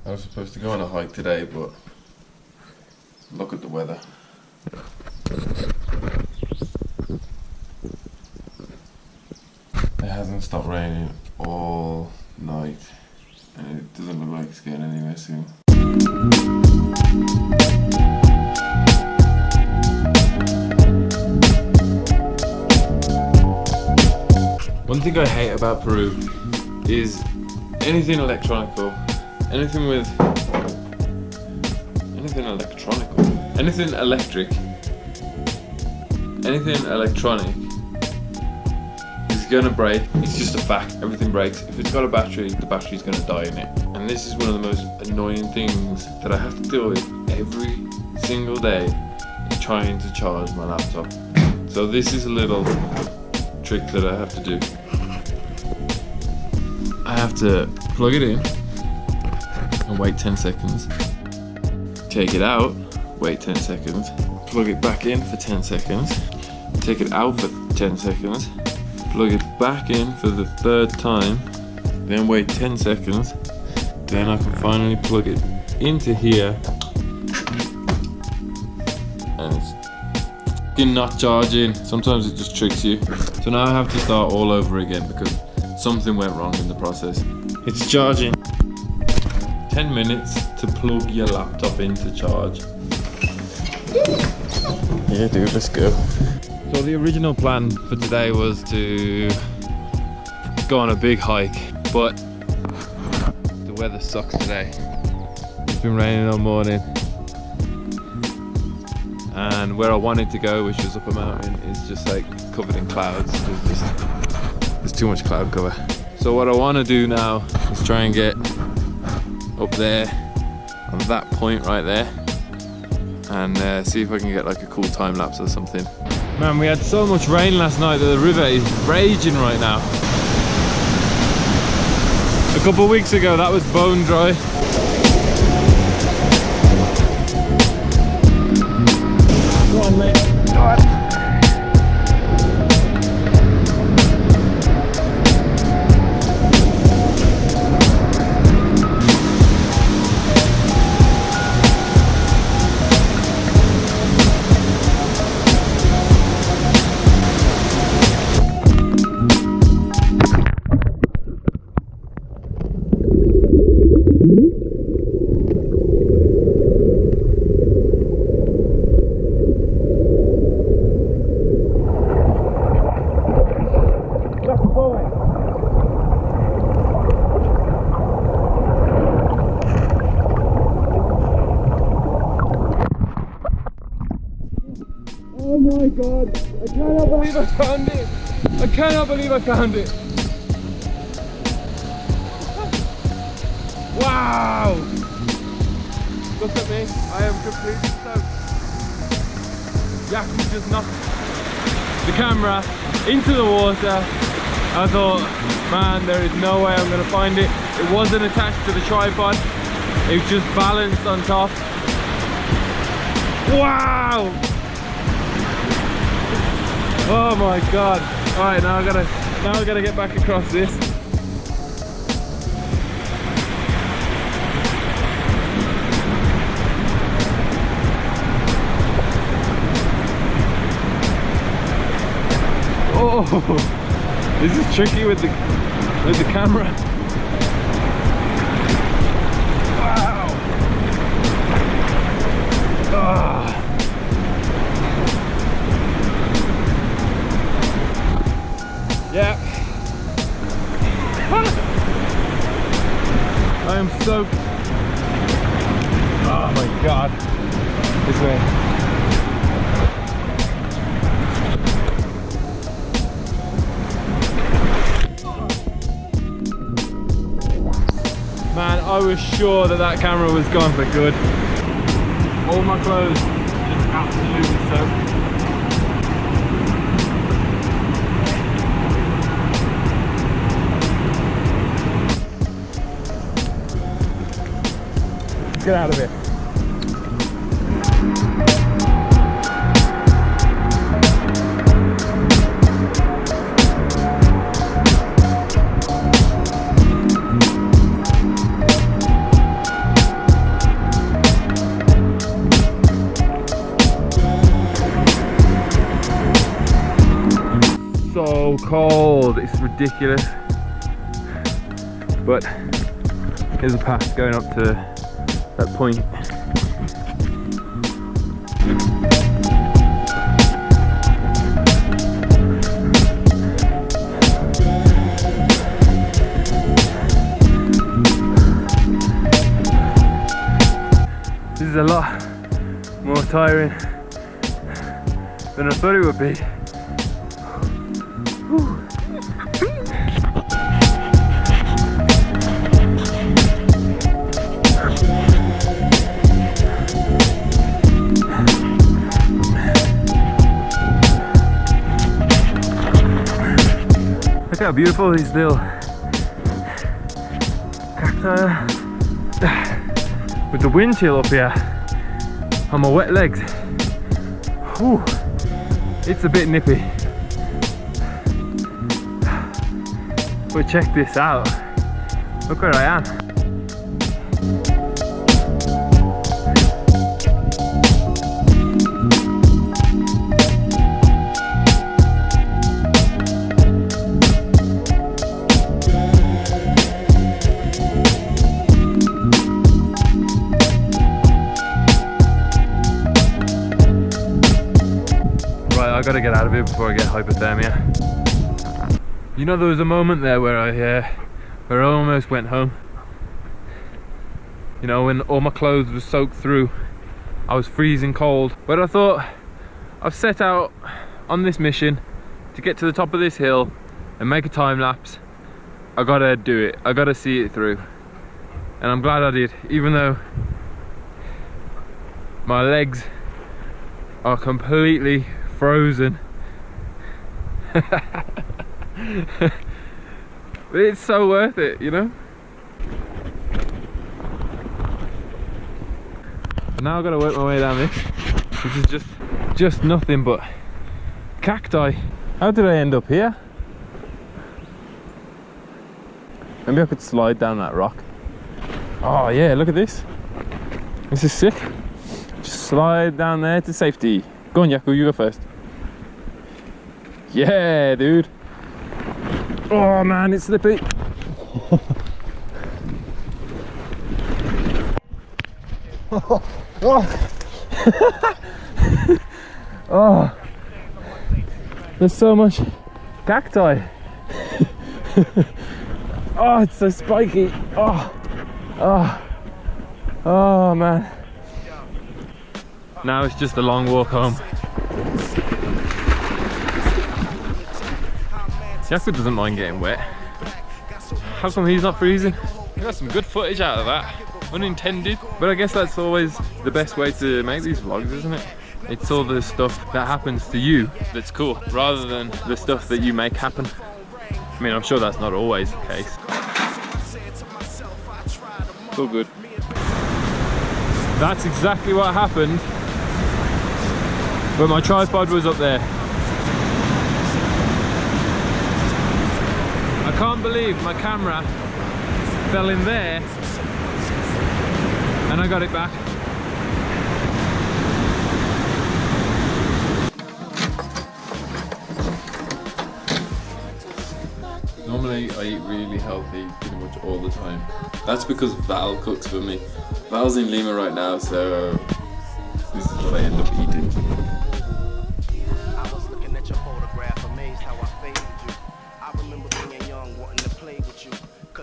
I was supposed to go on a hike today, but look at the weather. It hasn't stopped raining all night, and it doesn't look like it's getting anywhere soon. One thing I hate about Peru is anything electronical, anything electric, anything electronic is gonna break. It's just a fact, everything breaks. If it's got a battery, the battery's gonna die in it. And this is one of the most annoying things that I have to deal with every single day, trying to charge my laptop. So this is a little trick that I have to do. I have to plug it in and wait 10 seconds. Take it out, wait 10 seconds. Plug it back in for 10 seconds. Take it out for 10 seconds. Plug it back in for the third time. Then wait 10 seconds. Then I can finally plug it into here. And it's fucking not charging. Sometimes it just tricks you. So now I have to start all over again because something went wrong in the process. It's charging. 10 minutes to plug your laptop in to charge. Yeah dude, let's go. So the original plan for today was to go on a big hike, but the weather sucks today. It's been raining all morning. And where I wanted to go, which was up a mountain, is just like covered in clouds. There's too much cloud cover. So what I want to do now is try and get up there on that point right there and see if I can get like a cool time lapse or something. Man, we had so much rain last night that the river is raging right now. A couple of weeks ago that was bone dry. Go on mate, go on. Oh my god, I cannot believe I found it! I cannot believe I found it! Wow! Look at me, I am completely soaked. Yaki just knocked the camera into the water. I thought, man, there is no way I'm going to find it. It wasn't attached to the tripod, it was just balanced on top. Wow! Oh my god. Alright, now I gotta get back across this. Oh, this is tricky with the camera. Wow. Ah. Yeah. I am soaked. Oh my god. This way. Man, I was sure that camera was gone for good. All my clothes just absolutely soaked. Get out of it. cold, it's ridiculous. But here's a path going up to that point. This is a lot more tiring than I thought it would be. Whew. Look how beautiful these little cacti are. With the wind chill up here on my wet legs. Whew. It's a bit nippy. But check this out. Look where I am. I gotta get out of here before I get hypothermia. You know, there was a moment there where I almost went home. You know, when all my clothes were soaked through, I was freezing cold. But I thought, I've set out on this mission to get to the top of this hill and make a time lapse. I gotta do it. I gotta see it through. And I'm glad I did, even though my legs are completely frozen. But it's so worth it, you know. And now I've got to work my way down this, which is just nothing but cacti. How did I end up here? Maybe I could slide down that rock. Oh yeah, look at this. This is sick. Just slide down there to safety. Go on, Yaku, you go first. Yeah, dude. Oh man, it's slippy. Oh, there's so much cacti. Oh, it's so spiky. Oh man. Now it's just a long walk home. Yaku doesn't mind getting wet. How come he's not freezing? I got some good footage out of that. Unintended. But I guess that's always the best way to make these vlogs, isn't it? It's all the stuff that happens to you that's cool, rather than the stuff that you make happen. I mean, I'm sure that's not always the case. It's all good. That's exactly what happened, but my tripod was up there. I can't believe my camera fell in there and I got it back. Normally I eat really healthy pretty much all the time. That's because Val cooks for me. Val's in Lima right now, so this is what I end up eating.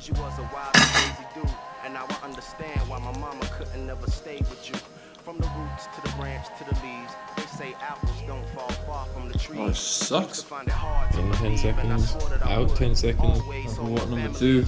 You was a wild and crazy dude, and now I understand why my mama couldn't never stay with you. From the roots to the branch to the leaves, they say apples don't fall far from the trees. Oh, it sucks. In 10 seconds, out 10 seconds. What, number 2?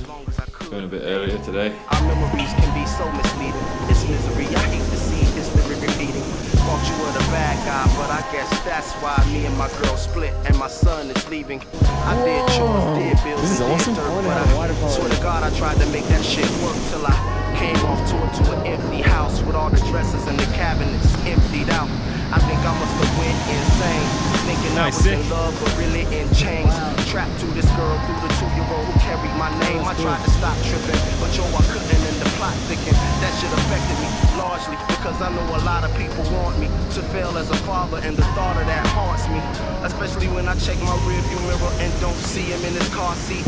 Going a bit earlier today. Our memories can be so misleading. It's misery, I hate to see history repeating. Thought you were the bad guy, but I guess that's why me and my girl split and my son is leaving. I did chores, did bills, this is awesome. but I swear to God I tried to make that shit work till I came off tour to an empty house with all the dressers and the cabinets emptied out. I think I must have went insane, thinking I was in love but really in chains. Trapped to this girl through the 2-year-old who carried my name. I tried to stop tripping, but yo, I couldn't, and the plot thicken. That shit affected me largely because I know a lot of people want me to fail as a father, and the thought of that haunts me, especially when I check my rearview mirror and don't see him in his car seat.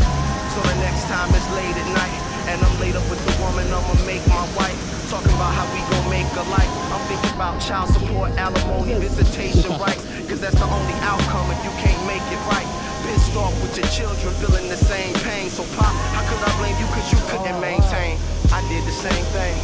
So the next time it's late at night and I'm laid up with the woman I'ma make my wife, talking about how we gon' make a life, I'm thinking about child support, alimony, visitation rights, cause that's the only outcome if you can't make it right. Pissed off with your children feeling the same pain. So Pop, how could I blame you cause you couldn't maintain? I did the same thing,